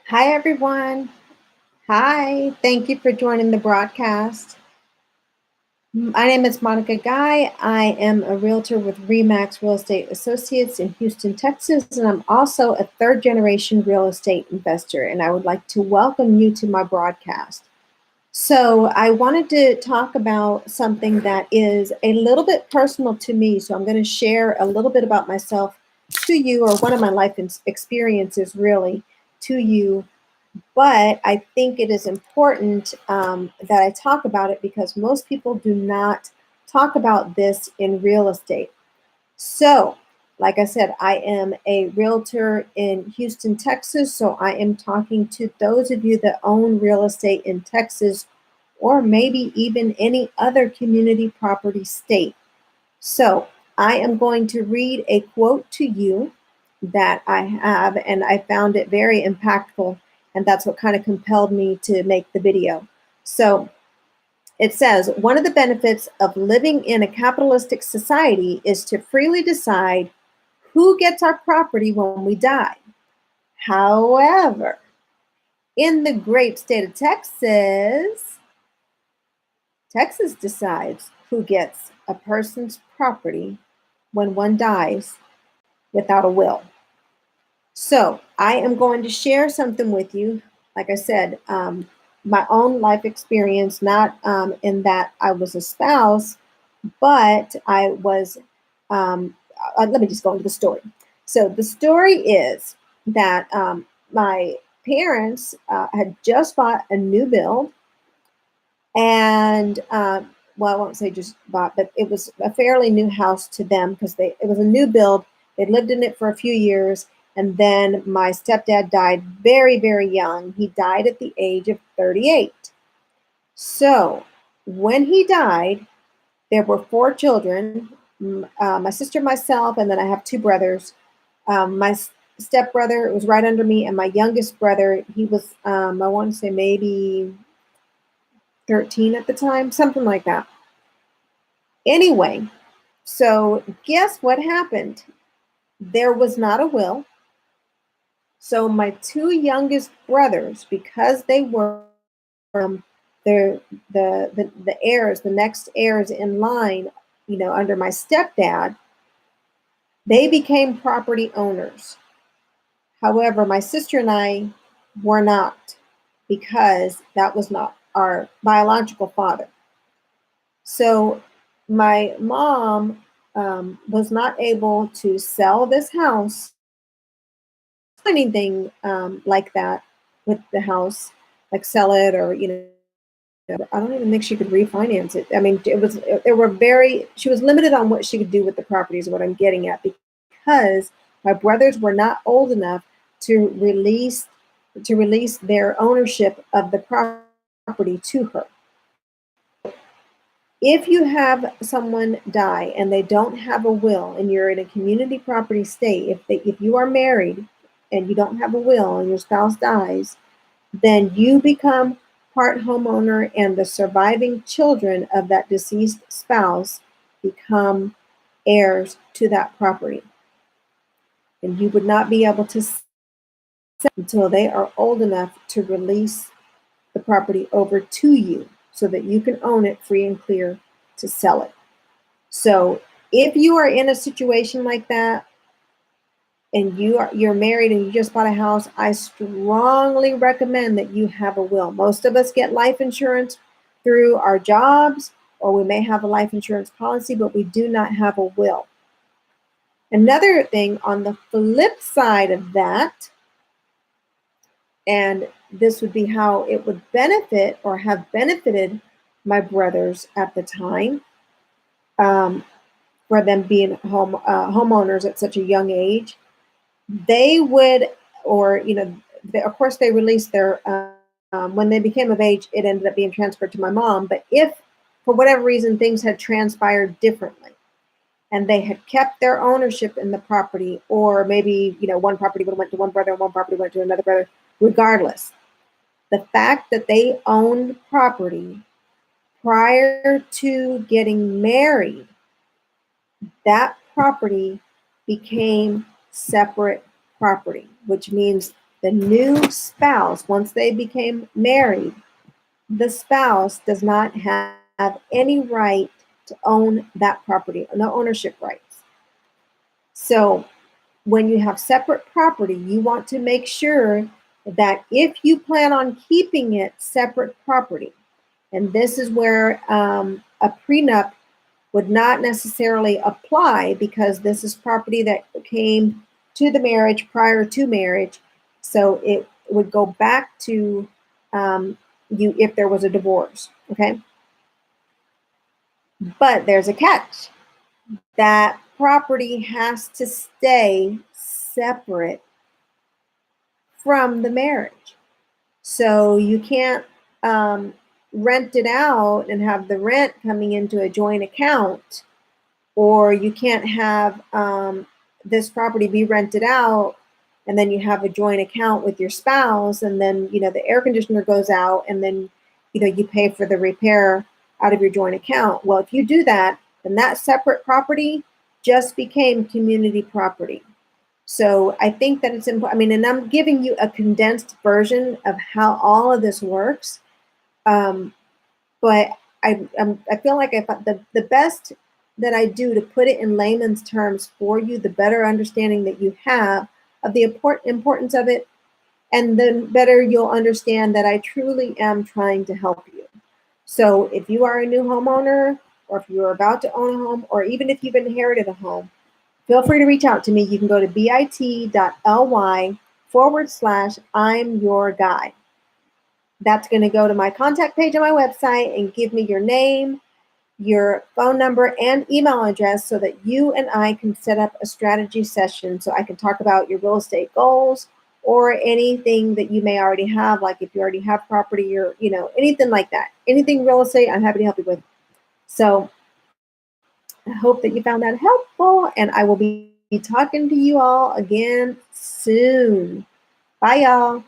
Hi, everyone. Hi. Thank you for joining the broadcast. My name is Monica Guy. I am a realtor with REMAX Real Estate Associates in Houston, Texas, and I'm also a third generation real estate investor. And I would like to welcome you to my broadcast. So, I wanted to talk about something that is a little bit personal to me. So, I'm going to share a little bit about myself to you, or one of my life experiences, really, to you, but I think it is important that I talk about it because most people do not talk about this in real estate. So, like I said, I am a realtor in Houston, Texas. So, I am talking to those of you that own real estate in Texas or maybe even any other community property state. So, I am going to read a quote to you that I have, and I found it very impactful, and that's what kind of compelled me to make the video. So, it says, one of the benefits of living in a capitalistic society is to freely decide who gets our property when we die. However, in the great state of Texas, Texas decides who gets a person's property when one dies without a will. So, I am going to share something with you. Like I said, my own life experience, not in that I was a spouse, but I was. Um, Let me just go into the story. So, the story is that my parents had just bought a new build, and well, I won't say just bought, but it was a fairly new house to them because it was a new build. They lived in it for a few years, and then my stepdad died very, very young. He died at the age of 38. So when he died, there were four children, my sister, myself, and then I have two brothers. My stepbrother was right under me, and my youngest brother, he was, I want to say maybe 13 at the time, something like that. Anyway, so guess what happened? There was not a will. So my two youngest brothers, because they were the, the heirs, the next heirs in line, under my stepdad, they became property owners. However, my sister and I were not, because that was not our biological father. So my mom was not able to sell this house, anything like that with the house, like sell it, or I don't even think she could refinance it. I mean, there were she was limited on what she could do with the properties. What I'm getting at, because my brothers were not old enough to release their ownership of the property to her. If you have someone die and they don't have a will, and you're in a community property state, if you are married and you don't have a will and your spouse dies, then you become part homeowner, and the surviving children of that deceased spouse become heirs to that property. And you would not be able to sell until they are old enough to release the property over to you so that you can own it free and clear to sell it. So if you are in a situation like that, and you're married and you just bought a house, I strongly recommend that you have a will. Most of us get life insurance through our jobs, or we may have a life insurance policy, but we do not have a will. Another thing on the flip side of that, and this would be how it would benefit or have benefited my brothers at the time, for them being homeowners at such a young age, they would, or of course they released their, when they became of age, it ended up being transferred to my mom. But if for whatever reason things had transpired differently and they had kept their ownership in the property, or maybe one property would have went to one brother and one property went to another brother, regardless, the fact that they owned property prior to getting married, that property became separate property, which means the new spouse, once they became married, the spouse does not have any right to own that property, no ownership rights. So when you have separate property, you want to make sure that if you plan on keeping it separate property, and this is where a prenup would not necessarily apply because this is property that came to the marriage prior to marriage. So it would go back to you if there was a divorce. Okay. But there's a catch. That property has to stay separate from the marriage. So you can't rent it out and have the rent coming into a joint account, or you can't have this property be rented out and then you have a joint account with your spouse, and then the air conditioner goes out, and then you pay for the repair out of your joint account. Well, if you do that, then that separate property just became community property. So I think that it's important. I mean, and I'm giving you a condensed version of how all of this works. But I feel like if the best that I do to put it in layman's terms for you, the better understanding that you have of the importance of it, and then better you'll understand that I truly am trying to help you. So if you are a new homeowner, or if you're about to own a home, or even if you've inherited a home, feel free to reach out to me. You can go to bit.ly/I'm your guy. That's going to go to my contact page on my website and give me your name, your phone number, and email address so that you and I can set up a strategy session so I can talk about your real estate goals or anything that you may already have, like if you already have property or, anything like that. Anything real estate, I'm happy to help you with. So I hope that you found that helpful, and I will be talking to you all again soon. Bye, y'all.